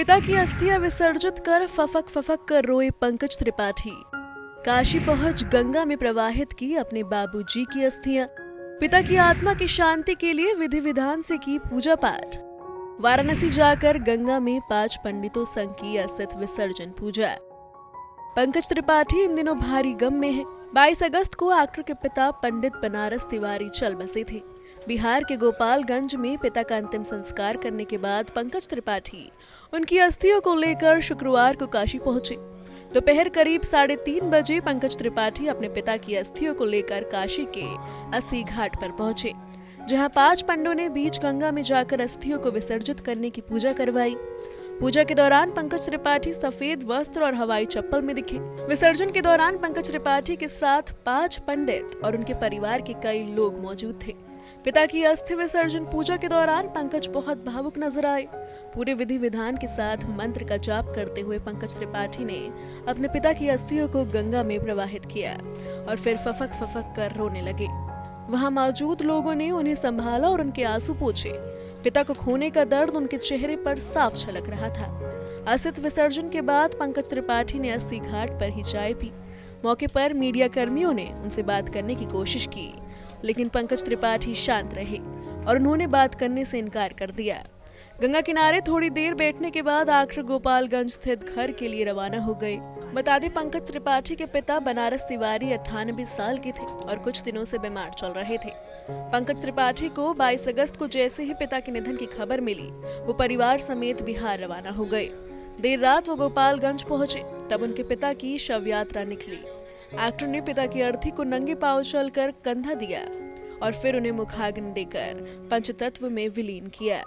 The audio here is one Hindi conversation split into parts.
पिता की अस्थियां विसर्जित कर फफक फफक कर रोए पंकज त्रिपाठी। काशी पहुंच गंगा में प्रवाहित की अपने बाबूजी की अस्थियां। पिता की आत्मा की शांति के लिए विधि विधान से की पूजा पाठ। वाराणसी जाकर गंगा में 5 पंडितों संग की अस्थित विसर्जन पूजा। पंकज त्रिपाठी इन दिनों भारी गम में है। 22 अगस्त को एक्टर के पिता पंडित बनारस तिवारी चल बसे थे। बिहार के गोपालगंज में पिता का अंतिम संस्कार करने के बाद पंकज त्रिपाठी उनकी अस्थियों को लेकर शुक्रवार को काशी पहुंचे। दोपहर करीब 3:30 बजे पंकज त्रिपाठी अपने पिता की अस्थियों को लेकर काशी के अस्सी घाट पर पहुंचे, जहां 5 पंडों ने बीच गंगा में जाकर अस्थियों को विसर्जित करने की पूजा करवाई। पूजा के दौरान पंकज त्रिपाठी सफेद वस्त्र और हवाई चप्पल में दिखे। विसर्जन के दौरान पंकज त्रिपाठी के साथ 5 पंडित और उनके परिवार के कई लोग मौजूद थे। पिता की अस्थि विसर्जन पूजा के दौरान पंकज बहुत भावुक नजर आए। पूरे विधि विधान के साथ मंत्र का जाप करते हुए पंकज त्रिपाठी ने अपने पिता की अस्थियों को गंगा में प्रवाहित किया और फिर फफक फफक कर रोने लगे। वहां मौजूद लोगों ने उन्हें संभाला और उनके आंसू पोंछे। पिता को खोने का दर्द उनके चेहरे पर साफ झलक रहा था। अस्थित विसर्जन के बाद पंकज त्रिपाठी ने अस्सी घाट पर ही चाय पी। मौके पर मीडिया कर्मियों ने उनसे बात करने की कोशिश की, लेकिन पंकज त्रिपाठी शांत रहे और उन्होंने बात करने से इनकार कर दिया। गंगा किनारे थोड़ी देर बैठने के बाद एक्टर गोपालगंज स्थित घर के लिए रवाना हो गए। बता दें, पंकज त्रिपाठी के पिता बनारस तिवारी 98 साल के थे और कुछ दिनों से बीमार चल रहे थे। पंकज त्रिपाठी को 22 अगस्त को जैसे ही पिता के निधन की खबर मिली, वो परिवार समेत बिहार रवाना हो गए। देर रात वो गोपालगंज पहुंचे, तब उनके पिता की शव यात्रा निकली। एक्टर ने पिता की अर्थी को नंगे पांव चलकर कंधा दिया और फिर उन्हें मुखाग्नि देकर पंचतत्व में विलीन किया।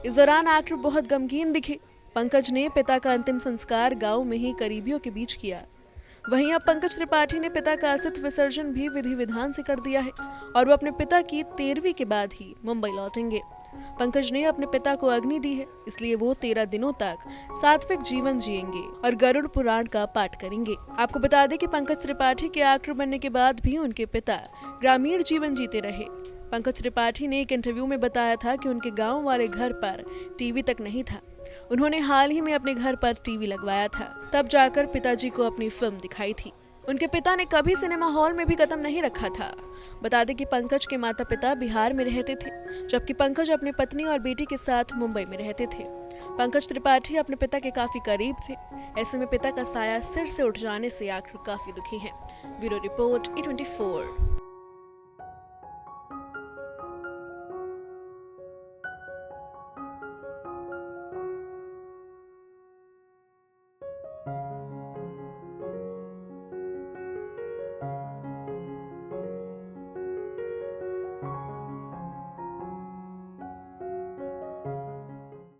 इस दौरान एक्टर बहुत गमगीन दिखे। पंकज ने पिता का अंतिम संस्कार गांव में ही करीबियों के बीच किया। वहीं अब पंकज त्रिपाठी ने पिता का अस्थित विसर्जन भी विधि विधान से कर दिया है और वो अपने पिता की 13वीं के बाद ही मुंबई लौटेंगे। पंकज ने अपने पिता को अग्नि दी है, इसलिए वो 13 दिनों तक सात्विक जीवन जिएंगे और गरुड़ पुराण का पाठ करेंगे। आपको बता दें कि पंकज त्रिपाठी के एक्टर बनने के बाद भी उनके पिता ग्रामीण जीवन जीते रहे। पंकज त्रिपाठी ने एक इंटरव्यू में बताया था कि उनके गांव वाले घर पर टीवी तक नहीं था। उन्होंने हाल ही में अपने घर पर टीवी लगवाया था, तब जाकर पिताजी को अपनी फिल्म दिखाई थी। उनके पिता ने कभी सिनेमा हॉल में भी कदम नहीं रखा था। बता दें कि पंकज के माता पिता बिहार में रहते थे, जबकि पंकज अपनी पत्नी और बेटी के साथ मुंबई में रहते थे। पंकज त्रिपाठी अपने पिता के काफी करीब थे। ऐसे में पिता का साया सिर से उठ जाने से एक्टर काफी दुखी हैं। Bureau report E24।